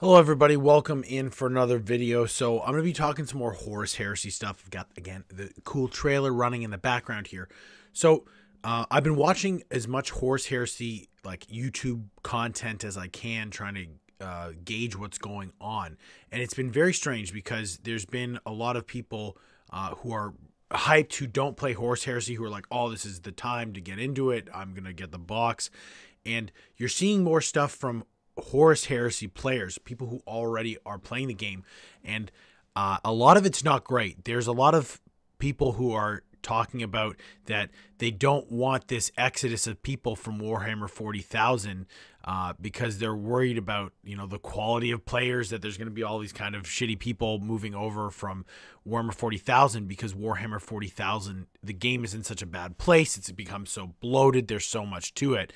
Hello everybody, welcome in for another video. So I'm going to be talking some more Horus Heresy stuff. I've got, again, the cool trailer running in the background here. So I've been watching as much Horus Heresy like YouTube content as I can, trying to gauge what's going on. And it's been very strange because there's been a lot of people who are hyped who don't play Horus Heresy, who are like, oh, this is the time to get into it. I'm going to get the box. And you're seeing more stuff from Horus Heresy players, people who already are playing the game, and a lot of it's not great. There's a lot of people who are talking about that they don't want this exodus of people from Warhammer 40,000 because they're worried about, the quality of players, that there's going to be all these kind of shitty people moving over from Warhammer 40,000 because Warhammer 40,000, the game is in such a bad place. It's become so bloated. There's so much to it.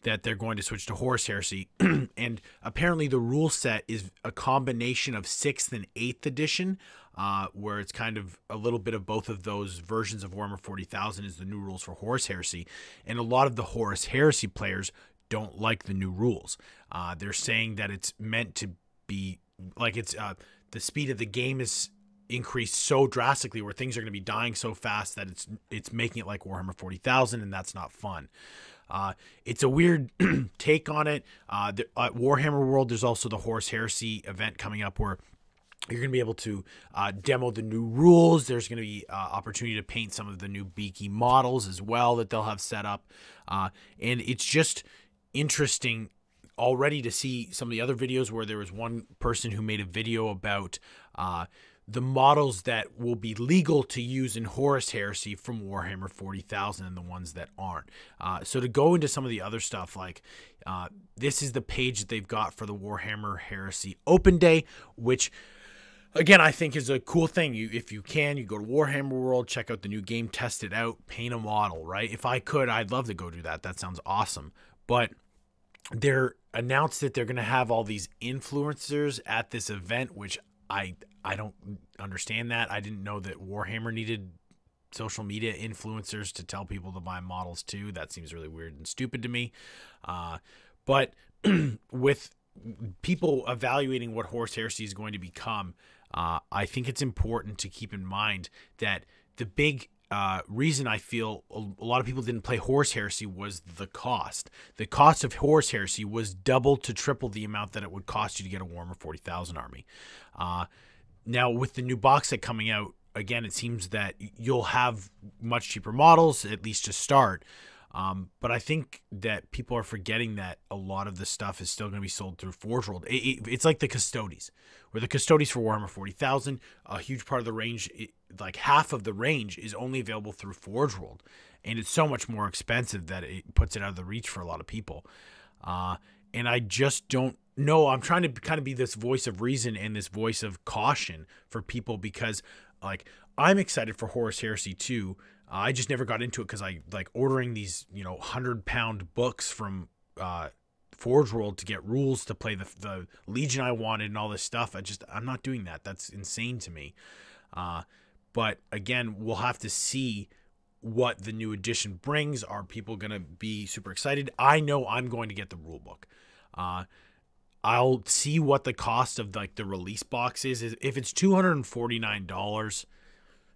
That they're going to switch to Horus Heresy. And apparently the rule set is a combination of 6th and 8th edition, where it's kind of a little bit of both of those versions of Warhammer 40,000 is the new rules for Horus Heresy. And a lot of the Horus Heresy players don't like the new rules. They're saying that it's meant to be like the speed of the game is increased so drastically where things are going to be dying so fast that it's making it like Warhammer 40,000, and that's not fun. It's a weird take on it. At Warhammer World, there's also the Horus Heresy event coming up where you're going to be able to demo the new rules. There's going to be opportunity to paint some of the new Beaky models as well that they'll have set up. And it's just interesting already to see some of the other videos where there was one person who made a video about the models that will be legal to use in Horus Heresy from Warhammer 40,000 and the ones that aren't. So to go into some of the other stuff, like this is the page that they've got for the Warhammer Heresy Open Day, which again, I think is a cool thing. If you can, you go to Warhammer World, check out the new game, test it out, paint a model, right? If I could, I'd love to go do that. That sounds awesome. But they're announced that they're going to have all these influencers at this event, which I don't understand that. I didn't know that Warhammer needed social media influencers to tell people to buy models too. That seems really weird and stupid to me. But with people evaluating what Horus Heresy is going to become, I think it's important to keep in mind that the big reason I feel a lot of people didn't play Horus Heresy was the cost. The cost of Horus Heresy was double to triple the amount that it would cost you to get a Warhammer 40,000 army. Now, with the new box set coming out, again, it seems that you'll have much cheaper models, at least to start. But I think that people are forgetting that a lot of the stuff is still going to be sold through Forge World. It's like the Custodes, where the Custodes for Warhammer 40,000, a huge part of the range, like half of the range, is only available through Forge World. And it's so much more expensive that it puts it out of the reach for a lot of people. And I just don't know. I'm trying to kind of be this voice of reason and this voice of caution for people because, like, I'm excited for Horus Heresy too. I just never got into it because I like ordering these, 100-pound books from Forge World to get rules to play the Legion I wanted and all this stuff. I'm not doing that. That's insane to me. But again, we'll have to see what the new edition brings. Are people going to be super excited? I know I'm going to get the rule book. I'll see what the cost of like the release box is. If it's $249,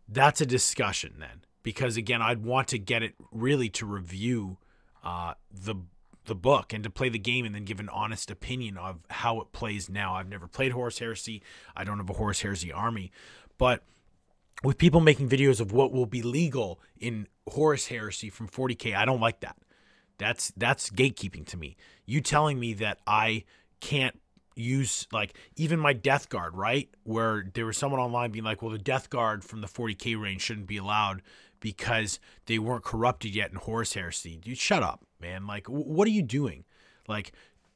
that's a discussion then. Because again, I'd want to get it really to review the book and to play the game and then give an honest opinion of how it plays now. I've never played Horus Heresy. I don't have a Horus Heresy army. But with people making videos of what will be legal in Horus Heresy from 40K, I don't like that. That's gatekeeping to me. You telling me that I can't use like even my Death Guard, right? Where there was someone online being like, well, the Death Guard from the 40K range shouldn't be allowed because they weren't corrupted yet in Horus Heresy. Dude, shut up, man. Like, what are you doing? Like,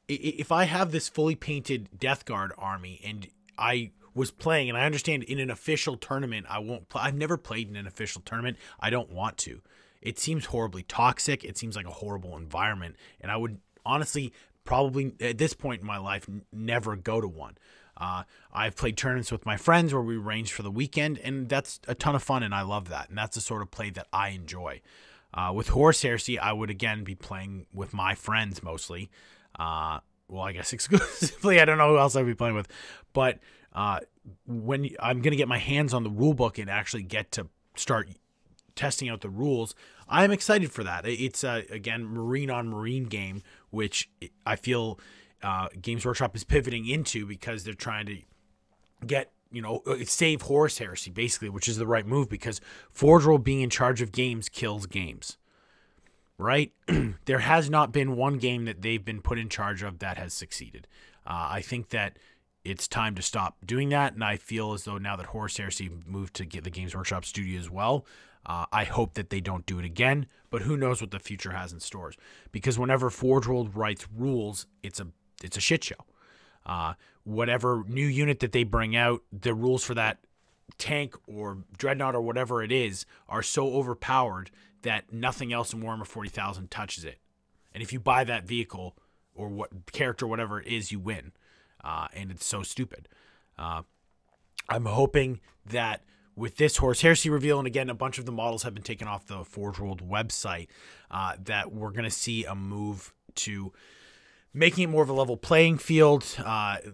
if I have this fully painted Death Guard army and I was playing, and I understand in an official tournament, I won't play. I've never played in an official tournament. I don't want to. It seems horribly toxic. It seems like a horrible environment. And I would honestly probably at this point in my life never go to one. I've played tournaments with my friends where we range for the weekend, and that's a ton of fun, and I love that. And that's the sort of play that I enjoy. With Horus Heresy, I would again be playing with my friends mostly. well, I guess exclusively. I don't know who else I'd be playing with, but when I'm going to get my hands on the rule book and actually get to start testing out the rules, I'm excited for that. It's again, Marine on Marine game, which I feel Games Workshop is pivoting into because they're trying to get, save Horus Heresy basically, which is the right move because Forge World being in charge of games kills games, right? There has not been one game that they've been put in charge of that has succeeded. I think that it's time to stop doing that, and I feel as though now that Horus Heresy moved to get the Games Workshop studio as well, I hope that they don't do it again, but who knows what the future has in stores. Because whenever Forge World writes rules, it's a shit show. Whatever new unit that they bring out, the rules for that tank or dreadnought or whatever it is are so overpowered that nothing else in Warhammer 40,000 touches it. And if you buy that vehicle or what character, whatever it is, you win. And it's so stupid. I'm hoping that with this Horus Heresy reveal, and again, a bunch of the models have been taken off the Forge World website, that we're going to see a move to making it more of a level playing field,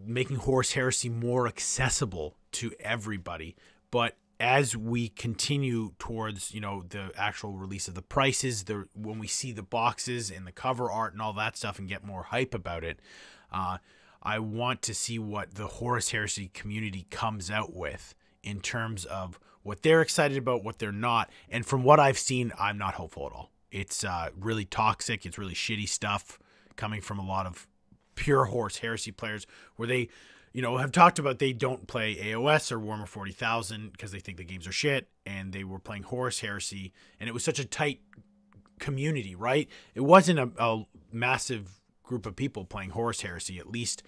making Horus Heresy more accessible to everybody. But as we continue towards, the actual release of the prices, when we see the boxes and the cover art and all that stuff and get more hype about it, I want to see what the Horus Heresy community comes out with in terms of what they're excited about, what they're not. And from what I've seen, I'm not hopeful at all. It's really toxic. It's really shitty stuff coming from a lot of pure Horus Heresy players where they, have talked about they don't play AOS or Warhammer 40,000 because they think the games are shit, and they were playing Horus Heresy, and it was such a tight community, right? It wasn't a massive group of people playing Horus Heresy, at least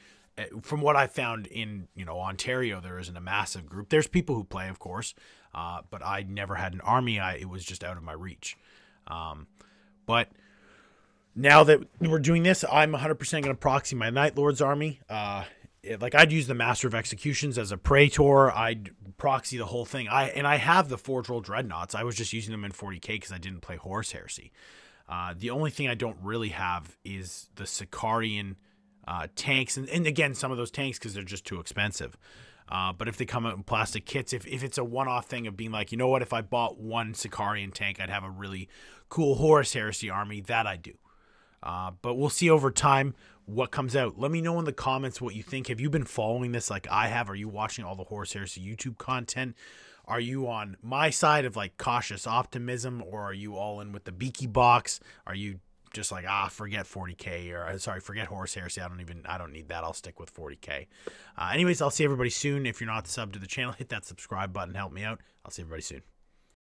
from what I found in, Ontario. There isn't a massive group. There's people who play, of course, but I never had an army. It was just out of my reach. But now that we're doing this, I'm 100% going to proxy my Night Lord's army. I'd use the Master of Executions as a Praetor. I'd proxy the whole thing. I have the Forge World Dreadnoughts. I was just using them in 40k because I didn't play Horus Heresy. The only thing I don't really have is the Sicarian tanks, and again, some of those tanks because they're just too expensive. But if they come out in plastic kits, if it's a one-off thing of being like, if I bought one Sicarian tank, I'd have a really cool Horus Heresy army, that I do. But we'll see over time what comes out. Let me know in the comments what you think. Have you been following this like I have? Are you watching all the Horus Heresy YouTube content? Are you on my side of like cautious optimism, or are you all in with the Beaky box? Are you just like, forget 40k, or sorry, forget Horus Heresy. I don't need that. I'll stick with 40k. Anyways, I'll see everybody soon. If you're not subbed to the channel, hit that subscribe button. Help me out. I'll see everybody soon.